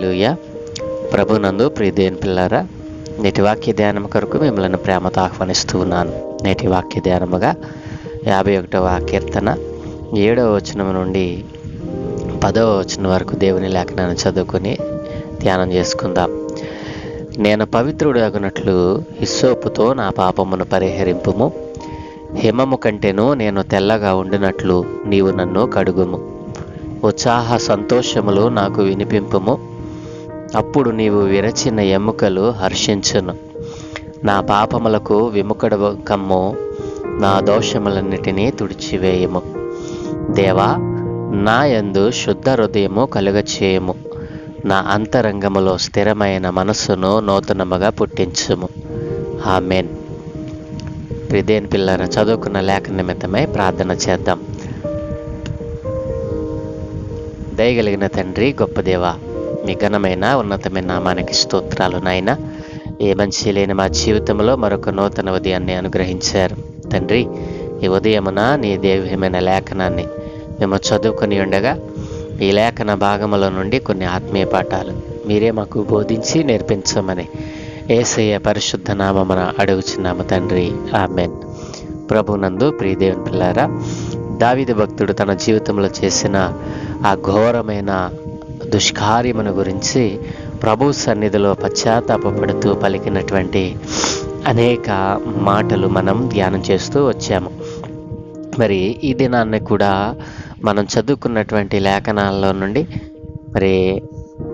హల్లెలూయా. ప్రభునందు ప్రియ దేవుని పిల్లారా, నేటి వాక్య ధ్యానం కొరకు మిమ్మల్ని ప్రేమతో ఆహ్వానిస్తూ ఉన్నాను. నేటి వాక్య ధ్యానముగా 51వ కీర్తన 7వ వచనం నుండి 10వ వచనం వరకు దేవుని లేఖనాన్ని చదువుకొని ధ్యానం చేసుకుందాం. నేను పవిత్రుడు అగునట్లు హిస్సోపుతో నా పాపమును పరిహరింపుము, హిమము కంటేను నేను తెల్లగా ఉండినట్లు నీవు నన్ను కడుగుము. ఉత్సాహ సంతోషములు నాకు వినిపింపుము, అప్పుడు నీవు విరచిన ఎముకలు హర్షించును. నా పాపములకు విముఖుడవు కమ్ము, నా దోషములన్నిటినీ తుడిచివేయము. దేవా, నా యందు శుద్ధ హృదయము కలుగచేయము, నా అంతరంగములో స్థిరమైన మనస్సును నూతనముగా పుట్టించుము. ఆమేన్. ప్రియదేని పిల్లల, చదువుకున్న లేఖ నిమిత్తమై ప్రార్థన చేద్దాం. దయగలిగిన తండ్రి, గొప్ప దేవ, మీ ఘనమైన ఉన్నతమైన నామానికి స్తోత్రాలు నాయన. ఏ మంచి లేని మా జీవితంలో మరొక నూతన ఉదయాన్ని అనుగ్రహించారు తండ్రి. ఈ ఉదయమున నీ దైవమైన లేఖనాన్ని మేము చదువుకొని ఉండగా ఈ లేఖన భాగముల నుండి కొన్ని ఆత్మీయ పాఠాలు మీరే మాకు బోధించి నేర్పించమని యేసయ్య పరిశుద్ధ నామమున అడుగుచున్నాము తండ్రి. ఆమేన్. ప్రభునందు ప్రియ దేవుని పిల్లారా, దావీదు భక్తుడు తన జీవితంలో చేసిన ఆ ఘోరమైన దుష్కార్యమును గురించి ప్రభు సన్నిధిలో పశ్చాత్తాపడుతూ పలికినటువంటి అనేక మాటలు మనం ధ్యానం చేస్తూ వచ్చాము. మరి ఈ దినాన్ని కూడా మనం చదువుకున్నటువంటి లేఖనాల్లో నుండి మరి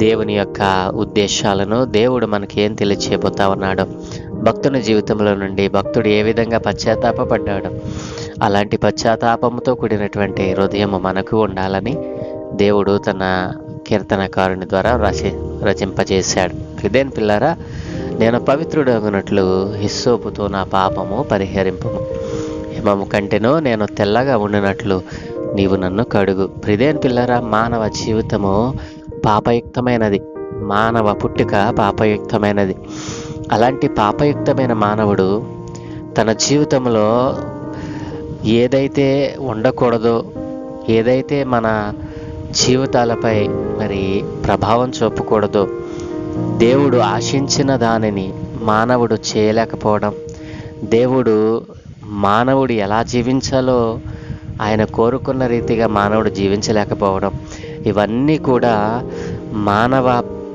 దేవుని యొక్క ఉద్దేశాలను, దేవుడు మనకి ఏం తెలియచేయబోతా ఉన్నాడో, భక్తుని జీవితంలో నుండి భక్తుడు ఏ విధంగా పశ్చాత్తాపడ్డాడో అలాంటి పశ్చాత్తాపంతో కూడినటువంటి హృదయము మనకు ఉండాలని దేవుడు తన కీర్తనకారుని ద్వారా రచింపజేశాడు. ఇదేం పిల్లారా, నేను పవిత్రుడు అగునట్లు హిస్సోపుతో నా పాపము పరిహరింపము, హిమము కంటేనో నేను తెల్లగా ఉండినట్లు నీవు నన్ను కడుగు. ప్రిదేన్ పిల్లరా, మానవ జీవితము పాపయుక్తమైనది, మానవ పుట్టుక పాపయుక్తమైనది. అలాంటి పాపయుక్తమైన మానవుడు తన జీవితంలో ఏదైతే ఉండకూడదో, ఏదైతే మన జీవితాలపై మరి ప్రభావం చూపకూడదో, దేవుడు ఆశించిన దానిని మానవుడు చేయలేకపోవడం, దేవుడు మానవుడు ఎలా జీవించాలో ఆయన కోరుకున్న రీతిగా మానవుడు జీవించలేకపోవడం, ఇవన్నీ కూడా మానవ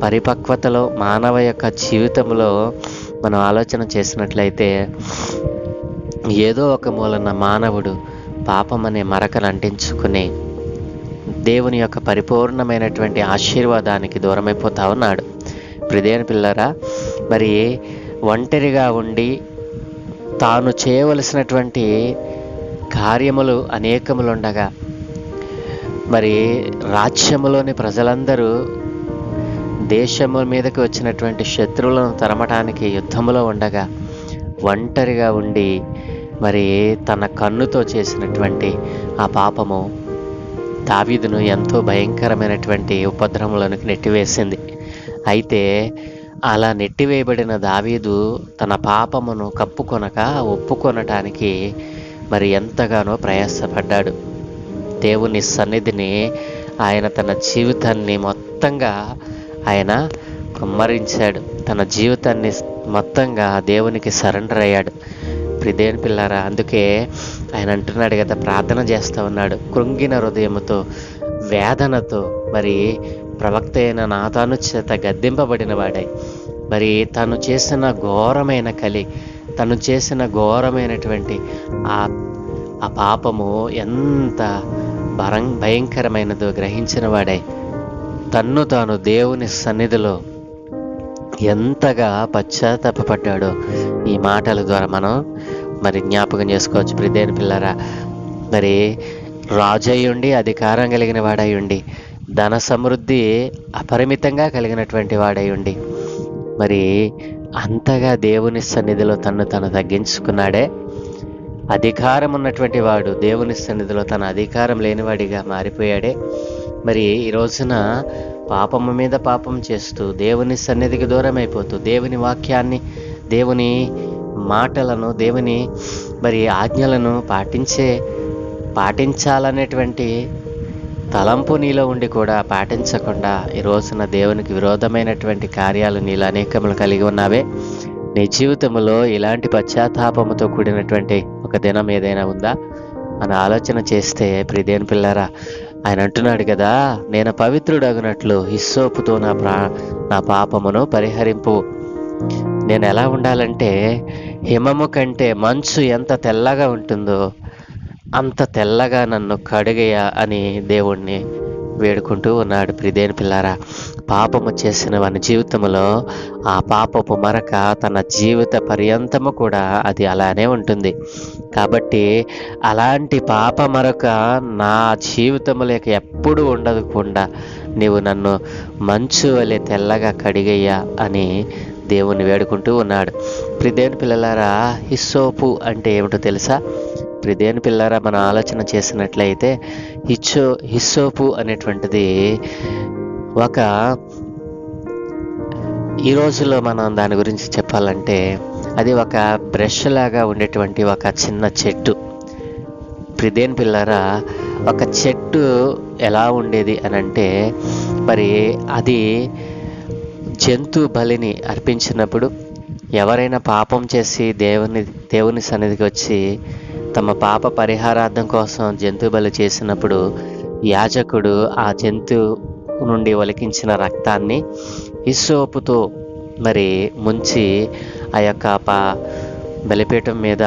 పరిపక్వతలో, మానవ యొక్క జీవితంలో మనం ఆలోచన చేసినట్లయితే ఏదో ఒక మూలన మానవుడు పాపం అనే మరకను అంటించుకుని దేవుని యొక్క పరిపూర్ణమైనటువంటి ఆశీర్వాదానికి దూరమైపోతా ఉన్నాడు. ప్రియదేని పిల్లరా, మరి ఒంటరిగా ఉండి తాను చేయవలసినటువంటి కార్యములు అనేకములుండగా, మరి రాజ్యములోని ప్రజలందరూ దేశము మీదకి వచ్చినటువంటి శత్రువులను తరమటానికి యుద్ధములో ఉండగా ఒంటరిగా ఉండి మరి తన కన్నుతో చేసినటువంటి ఆ పాపము దావీదును ఎంతో భయంకరమైనటువంటి ఉపద్రవములకు నెట్టివేసింది. అయితే అలా నెట్టివేయబడిన దావీదు తన పాపమును కప్పుకొనక ఒప్పుకొనటానికి మరి ఎంతగానో ప్రయాసపడ్డాడు. దేవుని సన్నిధిని ఆయన తన జీవితాన్ని మొత్తంగా ఆయన కుమ్మరించాడు. తన జీవితాన్ని మొత్తంగా దేవునికి సరెండర్ అయ్యాడు. ప్రియదేని పిల్లారా, అందుకే ఆయన అంటున్నాడు కదా, ప్రార్థన చేస్తూ ఉన్నాడు కృంగిన హృదయముతో, వేదనతో. మరి ప్రవక్త అయిన నాతాను చేత గద్దింపబడిన వాడై, మరి తను చేసిన ఘోరమైన తను చేసిన ఘోరమైనటువంటి ఆ పాపము ఎంత భయంకరమైనదో గ్రహించిన వాడై తన్ను తాను దేవుని సన్నిధిలో ఎంతగా పశ్చాత్తాపడ్డాడో ఈ మాటల ద్వారా మనం మరి జ్ఞాపకం చేసుకోవచ్చు. ప్రియదేని పిల్లరా, మరి రాజయ్యుండి, అధికారం కలిగిన వాడయ్యుండి, ధన సమృద్ధి అపరిమితంగా కలిగినటువంటి వాడయ్యుండి, మరి అంతగా దేవుని సన్నిధిలో తను తగ్గించుకున్నాడే. అధికారం ఉన్నటువంటి వాడు దేవుని సన్నిధిలో తన అధికారం లేనివాడిగా మారిపోయాడే. మరి ఈ రోజున పాపము మీద పాపం చేస్తూ దేవుని సన్నిధికి దూరం అయిపోతూ దేవుని వాక్యాన్ని, దేవుని మాటలను, దేవుని మరి ఆజ్ఞలను పాటించాలనేటువంటి తలంపు నీలో ఉండి కూడా పాటించకుండా ఈ రోజున దేవునికి విరోధమైనటువంటి కార్యాలు నీలో అనేకములు కలిగి ఉన్నావే. నీ జీవితంలో ఇలాంటి పశ్చాత్తాపముతో కూడినటువంటి ఒక దినం ఏదైనా ఉందా అని ఆలోచన చేస్తే, ప్రియదేని పిల్లరా, ఆయన అంటున్నాడు కదా, నేను పవిత్రుడగునట్లు హిస్సోపుతో నా పాపమును పరిహరింపు. నేను ఎలా ఉండాలంటే, హిమము కంటే మంచు ఎంత తెల్లగా ఉంటుందో అంత తెల్లగా నన్ను కడిగేయ అని దేవుణ్ణి వేడుకుంటూ ఉన్నాడు. ప్రియదేని పిల్లారా, పాపము చేసిన వాని జీవితంలో ఆ పాపపు మరక తన జీవిత పర్యంతము కూడా అది అలానే ఉంటుంది. కాబట్టి అలాంటి పాప మరక నా జీవితంలోక ఎప్పుడు ఉండకుండా నీవు నన్ను మంచు వలె తెల్లగా కడిగయ్యా అని దేవుణ్ణి వేడుకుంటూ ఉన్నాడు. ప్రియదేని పిల్లలారా, హిస్సోపు అంటే ఏమిటో తెలుసా? ప్రియదేని పిల్లారా, మనం ఆలోచన చేసినట్లయితే హిస్సోపు అనేటువంటిది ఈ రోజుల్లో మనం దాని గురించి చెప్పాలంటే అది ఒక బ్రష్ లాగా ఉండేటువంటి ఒక చిన్న చెట్టు. ప్రియదేని పిల్లారా, ఒక చెట్టు ఎలా ఉండేది అని అంటే, మరి అది జంతు బలిని అర్పించినప్పుడు ఎవరైనా పాపం చేసి దేవుని సన్నిధికి వచ్చి తమ పాప పరిహారార్థం కోసం జంతు బలి చేసినప్పుడు యాజకుడు ఆ జంతువు నుండి ఒలికించిన రక్తాన్ని హిస్సోపుతో మరి ముంచి ఆ యొక్క బలిపీఠం మీద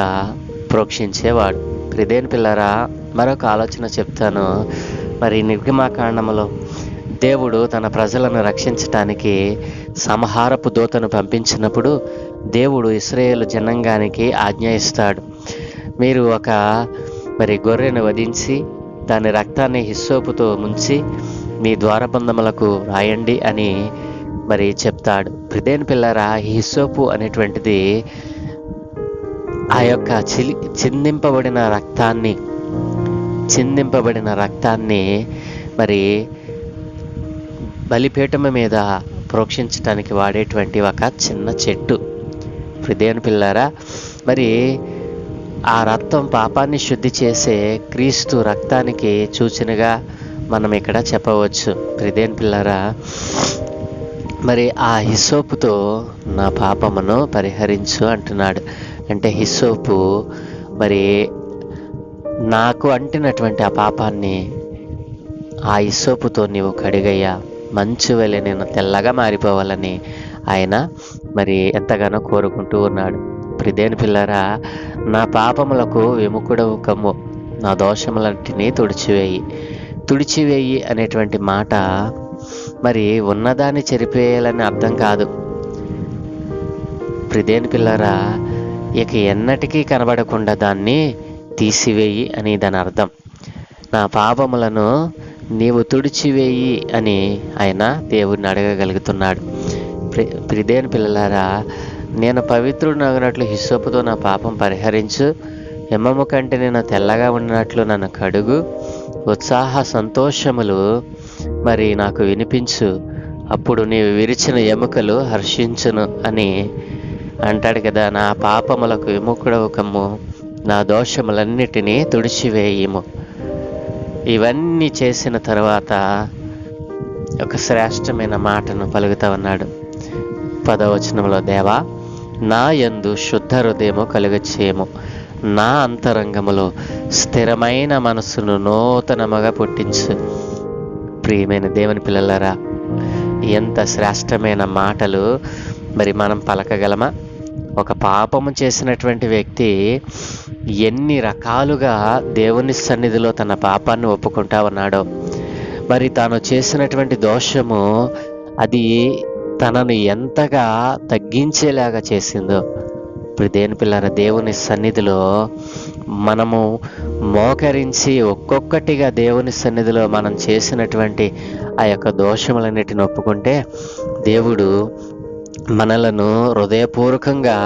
ప్రోక్షించేవాడు. ప్రియదేని పిల్లరా, మరొక ఆలోచన చెప్తాను. మరి నిర్గమాకాండములో దేవుడు తన ప్రజలను రక్షించటానికి సంహారపు దూతను పంపించినప్పుడు దేవుడు ఇశ్రాయేలు జనాంగానికి ఆజ్ఞ ఇస్తాడు. మీరు మరి గొర్రెను వధించి దాని రక్తాన్ని హిస్సోపుతో ముంచి మీ ద్వారబంధములకు రాయండి అని మరి చెప్తాడు. ప్రియదేని పిల్లరా, హిస్సోపు అనేటువంటిది ఆ యొక్క చిందింపబడిన రక్తాన్ని మరి బలిపీఠము మీద ప్రోక్షించడానికి వాడేటువంటి ఒక చిన్న చెట్టు. ప్రియదేని పిల్లరా, మరి ఆ రక్తం పాపాన్ని శుద్ధి చేసే క్రీస్తు రక్తానికి సూచనగా మనం ఇక్కడ చెప్పవచ్చు. ప్రియదేని పిల్లరా, మరి ఆ హిస్సోపుతో నా పాపమును పరిహరించు అంటున్నాడు. అంటే హిస్సోపు మరి నాకు అంటినటువంటి ఆ పాపాన్ని ఆ హిస్సోపుతో నీవు కడిగయ్యా, మంచు వలె నేను తెల్లగా మారిపోవాలని ఆయన మరి ఎంతగానో కోరుకుంటూ ఉన్నాడు. ప్రియదేని పిల్లరా, నా పాపములకు విముఖుడవు కమ్ము, నా దోషములన్నిటినీ తుడిచివేయి అనేటువంటి మాట మరి ఉన్నదాన్ని చెరిపేయాలని అర్థం కాదు. ప్రియదేని పిల్లరా, ఇక ఎన్నటికీ కనబడకుండా దాన్ని తీసివేయి అని దాని అర్థం. నా పాపములను నీవు తుడిచివేయి అని ఆయన దేవుడిని అడగగలుగుతున్నాడు. ప్రియదేని పిల్లలారా, నేను పవిత్రుడనగినట్లు హిస్సోపుతో నా పాపం పరిహరించు, హిమము కంటే నేను తెల్లగా ఉన్నట్లు నన్ను కడుగు, ఉత్సాహ సంతోషములు మరి నాకు వినిపించు, అప్పుడు నీవు విరిచిన ఎముకలు హర్షించును అని అంటాడు కదా. నా పాపములకు విముఖుడవు కమ్ము, నా దోషములన్నిటినీ తుడిచివేయము. ఇవన్నీ చేసిన తర్వాత ఒక శ్రేష్టమైన మాటను పలుకుతా ఉన్నాడు 10వ వచనంలో, దేవా నా యందు శుద్ధ హృదయము కలుగచేయము, నా అంతరంగములో స్థిరమైన మనస్సును నూతనముగా పుట్టించు. ప్రియమైన దేవుని పిల్లలారా, ఎంత శ్రేష్టమైన మాటలు మరి మనం పలకగలమా? ఒక పాపము చేసినటువంటి వ్యక్తి ఎన్ని రకాలుగా దేవుని సన్నిధిలో తన పాపాన్ని ఒప్పుకుంటా ఉన్నాడో, మరి తాను చేసినటువంటి దోషము అది తనను ఎంతగా తగ్గించేలాగా చేసిందో. ఇప్పుడు దేని పిల్లల దేవుని సన్నిధిలో మనము మోకరించి ఒక్కొక్కటిగా దేవుని సన్నిధిలో మనం చేసినటువంటి ఆ యొక్క దోషములన్నిటిని ఒప్పుకుంటే దేవుడు మనలను హృదయపూర్వకంగా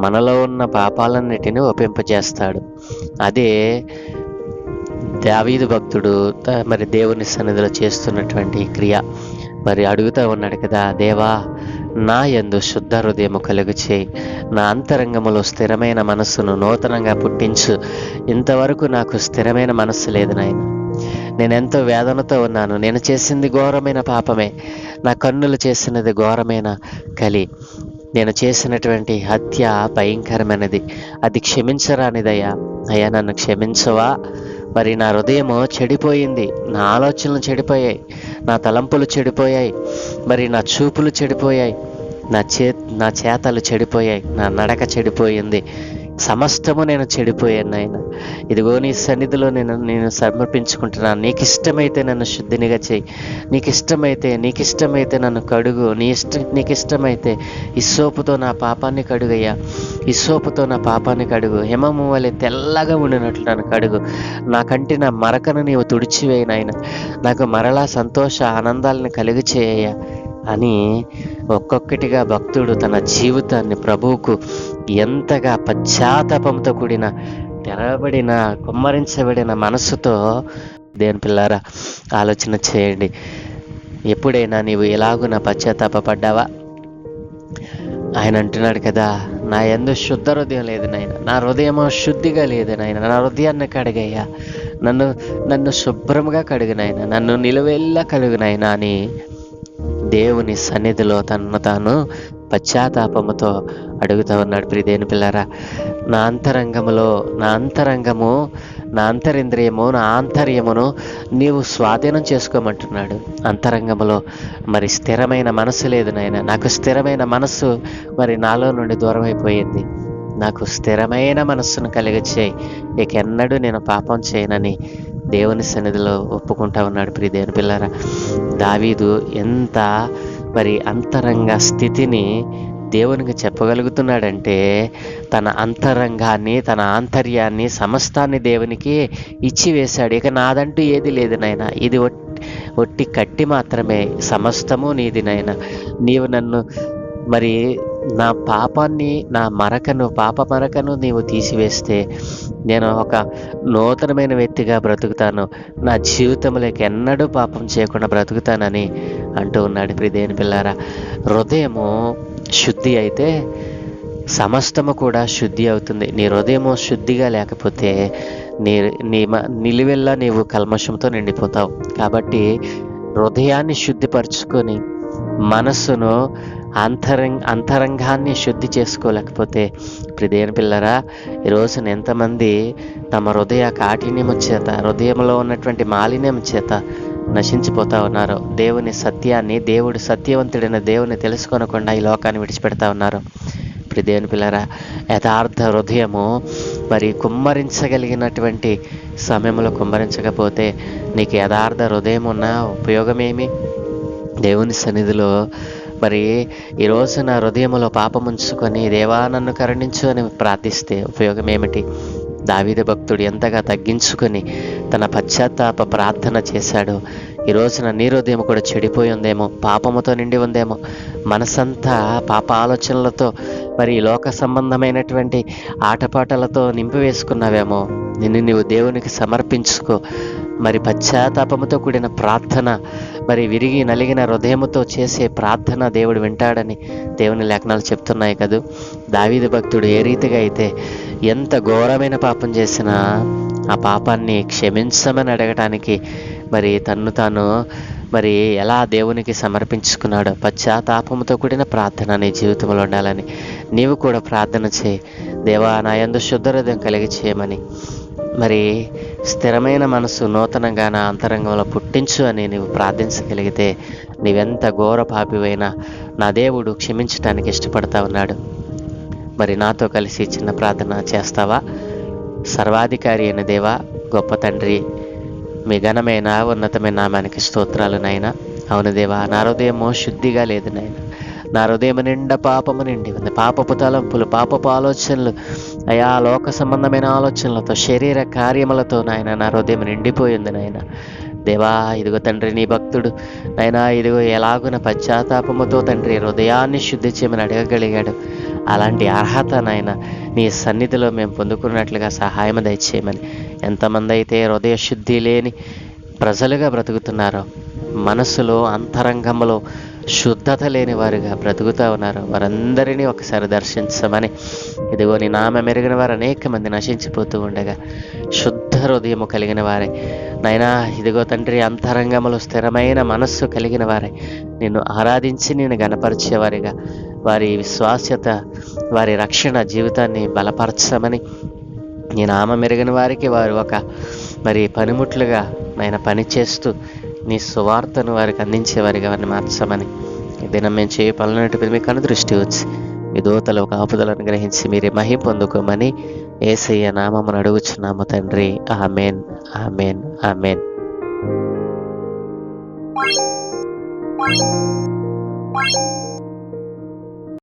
మనలో ఉన్న పాపాలన్నిటిని ఒప్పింపజేస్తాడు. అదే దావీదు భక్తుడు మరి దేవుని సన్నిధిలో చేస్తున్నటువంటి క్రియ. మరి అడుగుతూ ఉన్నాడు కదా, దేవా నా యందు శుద్ధ హృదయము కలుగు చేయి, నా అంతరంగములో స్థిరమైన మనస్సును నూతనంగా పుట్టించు. ఇంతవరకు నాకు స్థిరమైన మనస్సు లేదు నాయన, నేనెంతో వేదనతో ఉన్నాను. నేను చేసింది ఘోరమైన పాపమే. నా కన్నులు చేసినది ఘోరమైన కలి. నేను చేసినటువంటి హత్య భయంకరమైనది. అది క్షమించరానిదయ్యా. అయ్యా, నన్ను క్షమించవా? మరి నా హృదయము చెడిపోయింది, నా ఆలోచనలు చెడిపోయాయి, నా తలంపులు చెడిపోయాయి, మరి నా చూపులు చెడిపోయాయి, నా చేతలు చెడిపోయాయి, నా నడక చెడిపోయింది, సమస్తము నేను చెడిపోయాను నాయన. ఇదిగో నీ సన్నిధిలో నేను సమర్పించుకుంటున్నాను. నీకు ఇష్టమైతే నన్ను శుద్ధినిగా చేయి. నీకు ఇష్టమైతే నన్ను కడుగు. నీకు ఇష్టమైతే ఇస్సోపుతో నా పాపాన్ని కడుగయ్యా. ఇస్సోపుతో నా పాపాన్ని కడుగు. హిమము వలె తెల్లగా ఉండినట్లు నన్ను కడుగు. నా కంటి నా మరకను నీవు తుడిచివేయి నాయన. నాకు మరలా సంతోష ఆనందాలను కలిగి చేయ్యా అని ఒక్కొక్కటిగా భక్తుడు తన జీవితాన్ని ప్రభువుకు ఎంతగా పశ్చాత్తాపంతో కూడిన తెరవబడిన కుమ్మరించబడిన మనస్సుతో, దేవుని పిల్లారా, ఆలోచన చేయండి. ఎప్పుడైనా నీవు ఎలాగున పశ్చాత్తాపడ్డావా? ఆయన అంటున్నాడు కదా, నా యందు శుద్ధ హృదయం లేదు నాయన, నా హృదయమో శుద్ధిగా లేదు నాయన. నా హృదయాన్ని కడిగయ్యా, నన్ను శుభ్రంగా కడుగు నాయన, నన్ను నిలువెల్లా కలుగు నాయన అని దేవుని సన్నిధిలో తనను తాను పశ్చాత్తాపముతో అడుగుతూ ఉన్నాడు. ప్రియదేని పిల్లారా, నా అంతరింద్రియము, నా ఆంతర్యమును నీవు స్వాధీనం చేసుకోమంటున్నాడు. అంతరంగములో మరి స్థిరమైన మనసు లేదు నాయన. నాకు స్థిరమైన మనస్సు మరి నాలో నుండి దూరం అయిపోయింది. నాకు స్థిరమైన మనస్సును కలిగచేయి. ఇకెన్నడూ నేను పాపం చేయనని దేవుని సన్నిధిలో ఒప్పుకుంటా ఉన్నాడు. ప్రియ దేవుని పిల్లారా, దావీదు ఎంత మరి అంతరంగ స్థితిని దేవునికి చెప్పగలుగుతున్నాడంటే, తన అంతరంగాన్ని, తన ఆంతర్యాన్ని, సమస్తాన్ని దేవునికి ఇచ్చివేశాడు. ఇక నాదంటూ ఏది లేదు నాయన, ఇది ఒట్టి కట్టి మాత్రమే, సమస్తము నీది నాయన. నీవు నన్ను మరి నా పాపాన్ని, నా పాప మరకను నీవు తీసివేస్తే నేను ఒక నూతనమైన వ్యక్తిగా బ్రతుకుతాను. నా జీవితంలోకి ఎన్నడూ పాపం చేయకుండా బ్రతుకుతానని అంటూ ఉన్నాడు. ప్రియదేని పిల్లారా, హృదయము శుద్ధి అయితే సమస్తము కూడా శుద్ధి అవుతుంది. నీ హృదయము శుద్ధిగా లేకపోతే నిలువెల్లా నీవు కల్మషంతో నిండిపోతావు. కాబట్టి హృదయాన్ని శుద్ధిపరచుకొని మనస్సును, అంతరంగాన్ని శుద్ధి చేసుకోలేకపోతే, ప్రియదేని పిల్లరా, ఈరోజున ఎంతమంది తమ హృదయ కాఠిన్యము చేత, హృదయంలో ఉన్నటువంటి మాలిన్యం చేత నశించిపోతా ఉన్నారు. దేవుని సత్యాన్ని, దేవుడు సత్యవంతుడైన దేవుని తెలుసుకొనకుండా ఈ లోకాన్ని విడిచిపెడతా ఉన్నారు. ప్రియదేని పిల్లరా, యథార్థ హృదయము మరి కుమ్మరించగలిగినటువంటి సమయంలో కుమ్మరించకపోతే నీకు యథార్థ హృదయం ఉన్న ఉపయోగమేమి? దేవుని సన్నిధిలో మరి ఈరోజు నా హృదయంలో పాపముంచుకొని దేవా నన్ను కరుణించు అని ప్రార్థిస్తే ఉపయోగం ఏమిటి? దావీదు భక్తుడు ఎంతగా తగ్గించుకొని తన పశ్చాత్తాప ప్రార్థన చేశాడో, ఈరోజున నీ హృదయం కూడా చెడిపోయి ఉందేమో, పాపముతో నిండి ఉందేమో, మనసంతా పాప ఆలోచనలతో మరి లోక సంబంధమైనటువంటి ఆటపాటలతో నింపివేసుకున్నావేమో. నిన్ను నీవు దేవునికి సమర్పించుకో. మరి పశ్చాత్తాపముతో కూడిన ప్రార్థన, మరి విరిగి నలిగిన హృదయముతో చేసే ప్రార్థన దేవుడు వింటాడని దేవుని లేఖనాలు చెప్తున్నాయి కదూ. దావీదు భక్తుడు ఏ రీతిగా అయితే ఎంత ఘోరమైన పాపం చేసినా ఆ పాపాన్ని క్షమించమని అడగటానికి మరి తన్ను తాను మరి ఎలా దేవునికి సమర్పించుకున్నాడో, పశ్చాత్తాపముతో కూడిన ప్రార్థన నీ జీవితంలో ఉండాలని నీవు కూడా ప్రార్థన చేయి. దేవా, నా యందు శుద్ధ హృదయం కలిగి చేయమని, మరి స్థిరమైన మనసు నూతనంగా నా అంతరంగంలో పుట్టించు అని నీవు ప్రార్థించగలిగితే, నీవెంత ఘోర పాపివైనా నా దేవుడు క్షమించటానికి ఇష్టపడతా ఉన్నాడు. మరి నాతో కలిసి చిన్న ప్రార్థన చేస్తావా? సర్వాధికారి అయిన దేవా, గొప్ప తండ్రి, మీ ఘనమైన ఉన్నతమైన నామానికి స్తోత్రాలు నాయనా. అవును దేవా, నా హృదయము శుద్ధిగా లేదు నాయన. నా హృదయం నిండా పాపము నిండి ఉంది. పాపపు తలంపులు, పాపపు ఆలోచనలు, అయా లోక సంబంధమైన ఆలోచనలతో, శరీర కార్యములతో నాయన నా హృదయం నిండిపోయింది నాయన. దేవా, ఇదిగో తండ్రి, నీ భక్తుడు నాయనా, ఇదిగో ఎలాగున పశ్చాత్తాపముతో తండ్రి హృదయాన్ని శుద్ధి చేయమని అడగగలిగాడు. అలాంటి అర్హత నాయన నీ సన్నిధిలో మేము పొందుకున్నట్లుగా సహాయం దయచేయమని. ఎంతమంది అయితే హృదయ శుద్ధి లేని ప్రజలుగా బ్రతుకుతున్నారో, మనసులో అంతరంగంలో శుద్ధత లేని వారుగా బ్రతుకుతూ ఉన్నారు, వారందరినీ ఒకసారి దర్శించమని. ఇదిగో నీ నామ మెరిగిన వారు అనేక మంది నశించిపోతూ ఉండగా శుద్ధ హృదయము కలిగిన వారే నైనా, ఇదిగో తండ్రి, అంతరంగములో స్థిరమైన మనస్సు కలిగిన వారే నిన్ను ఆరాధించి నేను గణపరిచేవారిగా వారి విశ్వాస్యత, వారి రక్షణ జీవితాన్ని బలపరచమని, నీ నామ మెరిగిన వారికి వారు ఒక పనిముట్లుగా పనిచేస్తూ నీ సువార్తను వారికి అందించేవారిగా వారిని మార్చమని. ఈ దినం మేము చేయ పనులన్నిటిపై మీ కనుదృష్టి వచ్చి మీ దూతలు ఒక ఆపుదలను గ్రహించి మీరే మహిమ పొందుకోమని యేసయ్య నామమును అడుగుచున్నాము తండ్రి. Amen, amen, amen.